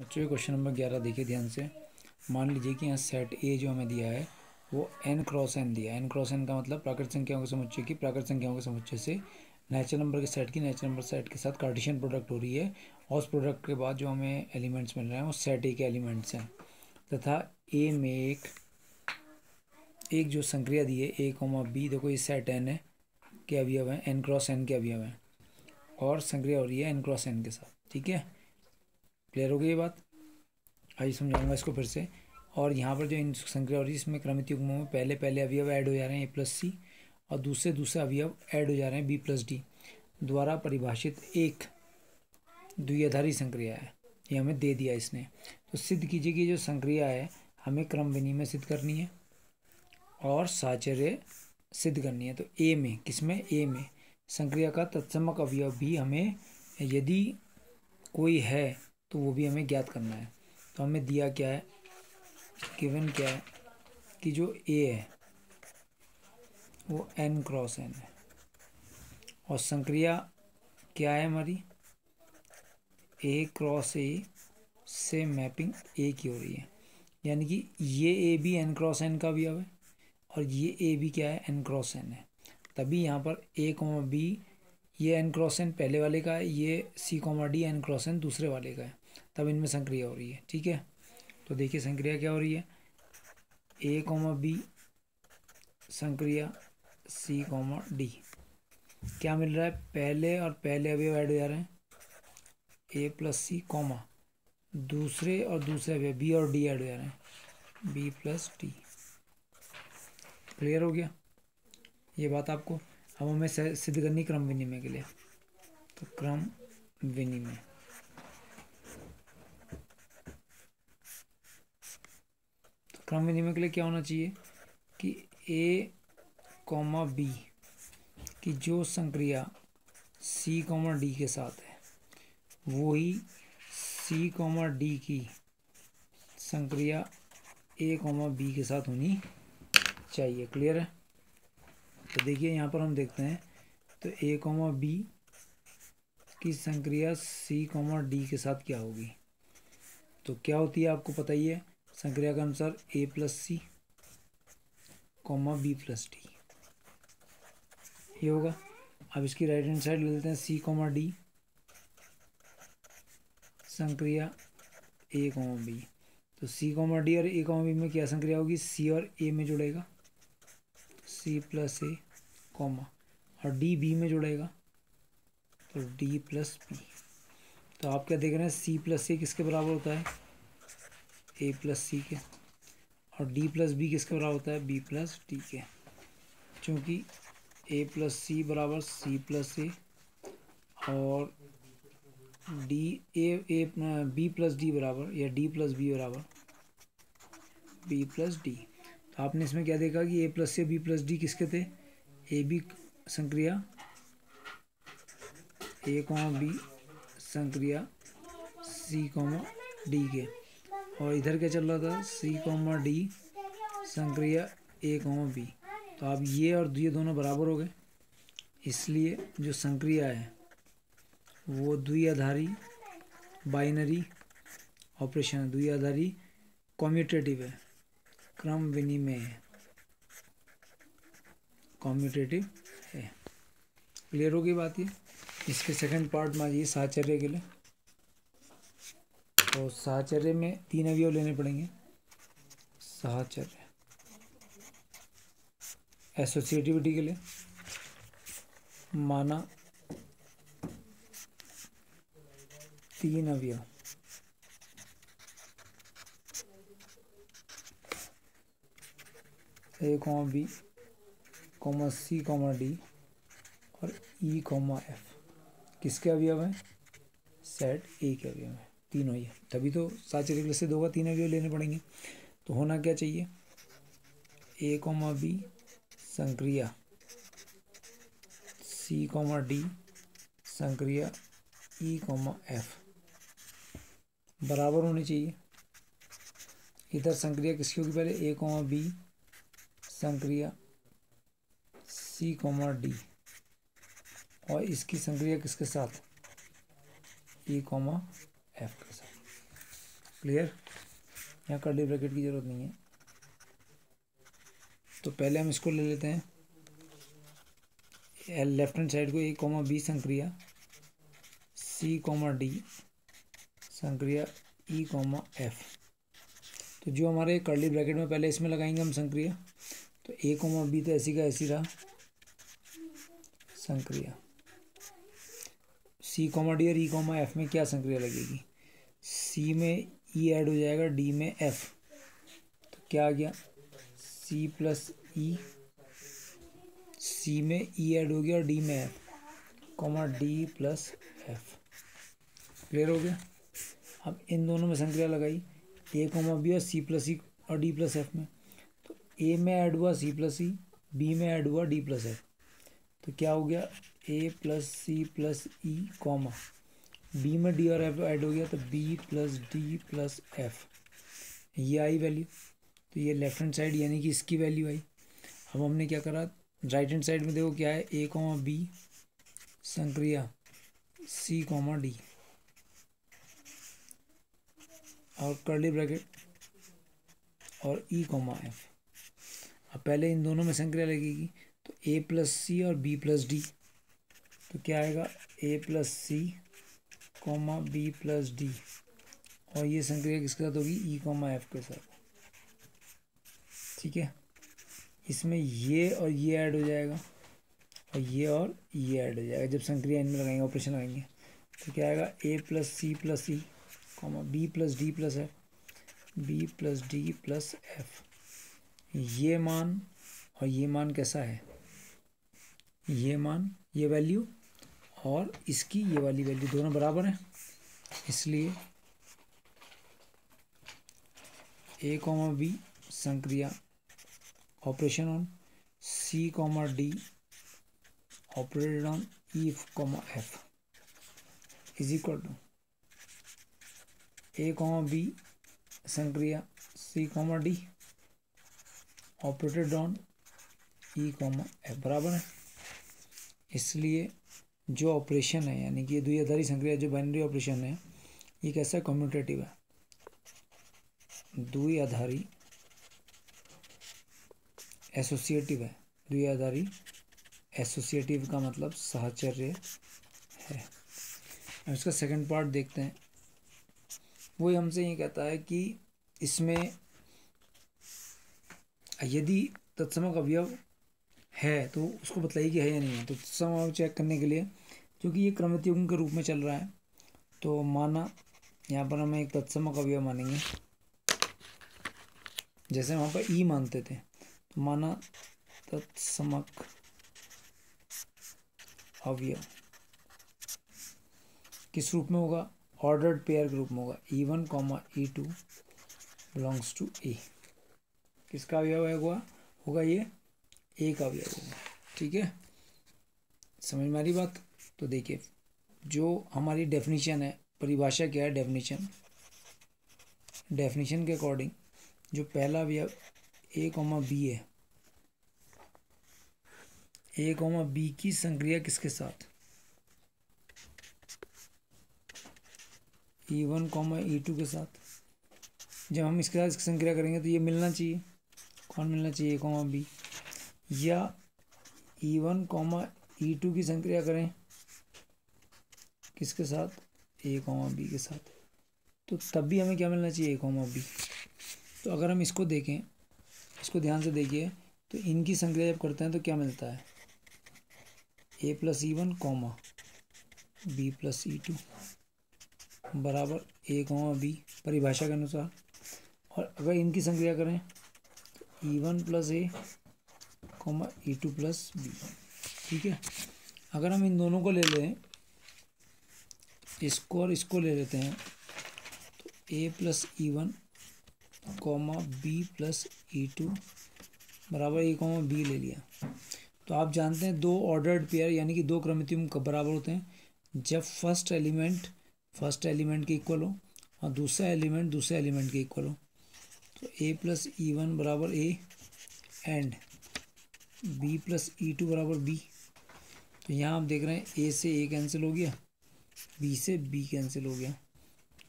बच्चों question number 11 देखिए ध्यान से। मान लीजिए कि यहाँ सेट ए जो हमें दिया है वो n क्रॉस n दिया है। n क्रॉस n का मतलब प्राकृत संख्याओं के समुच्चय की प्राकृत संख्याओं के समुच्चय से नेचुरल नंबर के सेट की नेचुरल नंबर सेट के साथ कार्टेशियन प्रोडक्ट हो रही है, और उस प्रोडक्ट के बाद जो हमें एलिमेंट्स मिल रहे हैं वो सेट ए के एलिमेंट्स हैं, तथा ए में एक जो संक्रिया दी है a, b, देखो ये सेट n है के अवयव हैं, n क्रॉस n के अवयव हैं, और संक्रिया हो रही है n क्रॉस n के साथ। ठीक है, क्लियर हो गई ये बात? आइए समझाऊंगा इसको फिर से। और यहाँ पर जो इन संक्रिया हो रही है इसमें क्रमित युग्मों में पहले अवयव ऐड हो जा रहे हैं a+c, और दूसरे अवयव ऐड हो जा रहे हैं b+d द्वारा परिभाषित एक द्विआधारी संक्रिया है। ये हमें दे दिया इसने। तो सिद्ध कीजिए कि जो संक्रिया है हमें क्रम विनिमय सिद्ध करनी है और साहचर्य सिद्ध करनी है। तो ए में, किसमें? ए में संक्रिया का तत्समक अवयव भी हमें यदि कोई है तो वो भी हमें ज्ञात करना है। तो हमें दिया क्या है, गिवन क्या है कि जो ए है वो n क्रॉस n है, और संक्रिया क्या है हमारी, a क्रॉस a से मैपिंग a की हो रही है, यानी कि ये a भी n क्रॉस n का अवयव है और ये a भी क्या है, n क्रॉस n है। तभी यहाँ पर a, b ये n क्रॉस n पहले वाले का है, ये c, d n cross n दूसरे वाले का है, तब इनमें संक्रिया हो रही है। ठीक है, तो देखिए संक्रिया क्या हो रही है, a, b संक्रिया c, d। क्या मिल रहा है, पहले अवयव ऐड हो जा रहे हैं a+c, दूसरे अवयव b और d ऐड हो जा रहे हैं b+d। क्लियर हो गया ये बात आपको? अब हमें सिद्ध करनी क्रम विनिमय के लिए, तो क्रम विनिमय, तो क्रम विनिमय के लिए क्या होना चाहिए कि a, b की जो संक्रिया c, d के साथ है वही c, d की संक्रिया a, b के साथ होनी चाहिए। क्लियर है? तो देखिए यहाँ पर हम देखते हैं, तो a, b की संक्रिया c, d के साथ क्या होगी, तो क्या होती है आपको पता ही है संक्रिया के अनुसार a+c, b+d ये होगा। अब इसकी राइट हैंड साइड ले लेते हैं c, d संक्रिया a, b। तो c, d और a, b में क्या संक्रिया होगी, c और a में जुड़ेगा c+a, और d b में जुड़ेगा तो d+b। तो आप क्या देख रहे हैं, c+a किसके बराबर होता है, a+c के, और d+b किसके बराबर होता है, b+d के। चूँकि a+c बराबर c+a और b+d बराबर या d+b बराबर b+d। तो आपने इसमें क्या देखा कि a+c b+d किसके थे, ए बी संक्रिया a, b संक्रिया c, d के, और इधर क्या चल रहा था, c, d संक्रिया a, b। तो अब ये और ये दोनों बराबर हो गए, इसलिए जो संक्रिया है वो द्विआधारी बाइनरी ऑपरेशन है, द्विआधारी कम्यूटेटिव है, क्रम विनिमय है, कम्यूटेटिव है। क्लियर हो गई बात ये? इसके सेकंड पार्ट में आ जाइए साहचर्य के लिए। तो साहचर्य में 3 अवयव लेने पड़ेंगे। साहचर्य एसोसिएटिविटी के लिए माना 3 अवयव, a, b, c, d और e, f किसके अवयव हैं, सेट ए के अवयव हैं, तीनों ही। तभी तो साहचर्य के लिए सिद्ध होगा, 3 अवयव लेने पड़ेंगे। तो होना क्या चाहिए, a, b संक्रिया c, d संक्रिया e, f बराबर होनी चाहिए। इधर संक्रिया किसकी होगी, पहले a, b संक्रिया c, d और इसकी संक्रिया किसके साथ, e, f के साथ। क्लियर, यहाँ कर्ली ब्रैकेट की ज़रूरत नहीं है। तो पहले हम इसको ले लेते हैं, लेफ्ट हैंड साइड को ए कॉमा बी संक्रिया सी कॉमा डी संक्रिया ई कॉमा एफ। तो जो हमारे कर्ली ब्रैकेट में पहले इसमें लगाएंगे हम संक्रिया, तो ए कॉमा बी तो ऐसी का ऐसी रहा संक्रिया, सी कॉमा डी और ई कॉमा एफ में क्या संक्रिया लगेगी, सी में ई ऐड हो जाएगा, डी में एफ, तो क्या आ गया सी प्लस ई, सी में ई ऐड हो गया, डी में F, comma D plus F. Clear हो गया। अब इन दोनों में संक्रिया लगाई, ए कॉमा बी और सी प्लस ई और डी प्लस एफ में, तो ए में ऐड हुआ सी प्लस ई, बी में ऐड हुआ डी प्लस एफ, तो क्या हो गया A plus C plus E comma B में डी और एफ ऐड हो गया, तो B plus D plus F, ये आई वैल्यू। तो ये लेफ्ट हैंड साइड यानी कि इसकी वैल्यू आई। अब हमने क्या करा, राइट हैंड साइड में देखो क्या है, ए कॉमा बी संक्रिया सी कॉमा डी और कर्ली ब्रैकेट और ई कॉमा एफ। अब पहले इन दोनों में संक्रिया लगेगी, तो ए प्लस सी और बी प्लस डी, तो क्या आएगा A plus C comma B plus D, और ये संक्रिया किसके साथ होगी, ई कॉमा एफ के साथ। ठीक है, इसमें ये और ये ऐड हो जाएगा और ये ऐड हो जाएगा जब संक्रिया इनमें लगाएंगे, ऑपरेशन लगाएंगे, तो क्या आएगा A plus C plus E comma B plus D plus F, B plus D plus F. ये मान और ये मान कैसा है, ये मान ये वैल्यू और इसकी ये वाली वैल्यू दोनों बराबर हैं, इसलिए ए कॉमा बी संक्रिया operation on C comma D operated on E comma F is equal to A comma B संक्रिया C comma D operated on E comma F बराबर है। इसलिए जो ऑपरेशन है यानी कि ये द्विआधारी संक्रिया जो बाइनरी ऑपरेशन है, ये कैसा कम्यूटेटिव है, द्विआधारी एसोसिएटिव है। द्विआधारी एसोसिएटिव का मतलब साहचर्य है। अब इसका सेकंड पार्ट देखते हैं। वो हमसे ये कहता है कि इसमें यदि तत्समक अवयव है तो उसको बताइए कि है या नहीं है। तो तत्समक अवयव चेक करने के लिए, क्योंकि ये क्रमित युग्म के रूप में चल रहा है, तो माना यहाँ पर हम एक तत्समक अवयव मानेंगे, जैसे वहाँ पर ई मानते थे, तो माना तत्समक अवयव किस रूप में होगा, ऑर्डर्ड पेयर के रूप में होगा, E1 comma E2 belongs to ए। किसका अवयव होगा ये ए का अवयव होगा। ठीक है, समझ में आ रही बात। तो देखिए जो हमारी डेफिनेशन है, परिभाषा क्या है, डेफिनेशन के अकॉर्डिंग जो पहला अवयव ए कॉमा बी है, ए कॉमा बी की संक्रिया किसके साथ, E1 कॉमा E2 के साथ। जब हम इसके साथ इसकी संक्रिया करेंगे तो ये मिलना चाहिए, कौन मिलना चाहिए, ए कॉमा बी, या E1 कॉमा E2 की संक्रिया करें किसके साथ, ए कॉमा बी के साथ, तो तब भी हमें क्या मिलना चाहिए, ए कॉमा बी। तो अगर हम इसको देखें, इसको ध्यान से देखिए, तो इनकी संक्रिया जब करते हैं तो क्या मिलता है, A plus E1 comma B plus E2 बराबर ए कॉमा बी परिभाषा के अनुसार। और अगर इनकी संक्रिया करें तो E1 प्लस ए कॉमा E2 प्लस बी। ठीक है, अगर हम इन दोनों को ले लें, इसको और इसको ले लेते हैं, तो A plus E1 comma B plus E2 बराबर ए कॉमा बी ले लिया। तो आप जानते हैं दो ऑर्डर्ड पेयर यानी कि दो क्रमित युग्म कब बराबर होते हैं, जब फर्स्ट एलिमेंट के इक्वल हो और दूसरे एलिमेंट के इक्वल हो। तो ए प्लस E1 बराबर A and B plus E2 बराबर बी। तो यहाँ आप देख रहे हैं ए से ए कैंसिल हो गया, बी से बी कैंसिल हो गया,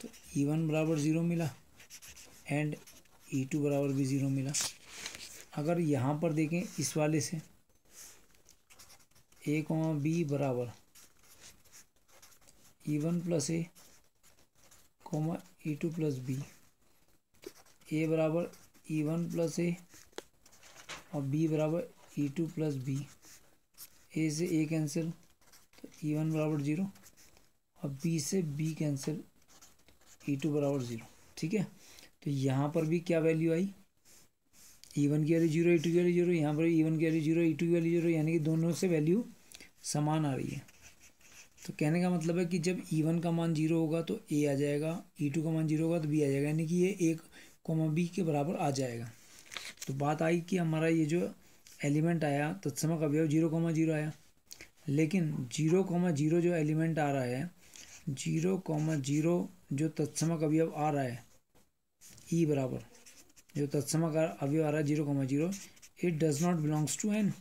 तो E1 बराबर 0 मिला एंड E2 बराबर भी 0 मिला। अगर यहाँ पर देखें इस वाले से A, B बराबर E1 प्लस ए E2 प्लस बी, तो ए बराबर E1 प्लस ए और बी बराबर E2 प्लस बी। ए से ए कैंसिल तो E1 बराबर 0 और बी से बी कैंसिल E2 बराबर 0। ठीक है, तो यहाँ पर भी क्या वैल्यू आई, E1 की वैल्यू 0, E2 की वैल्यू 0, यहाँ पर E1 की वैल्यू 0, E2 की वैल्यू 0, यानी कि दोनों से वैल्यू समान आ रही है। तो कहने का मतलब है कि जब E1 का मान 0 होगा तो A आ जाएगा, E2 का मान 0 होगा तो B आ जाएगा, यानी कि ये A, B के बराबर आ जाएगा। तो बात आई कि हमारा ये जो एलिमेंट आया तत्समक अवयव 0, 0 आया, लेकिन 0, 0 जो एलिमेंट आ रहा है, 0, 0 जो तत्समक अवयव आ रहा है E बराबर जो तत्समक अवयव आ रहा है 0, 0, it does not belongs to N।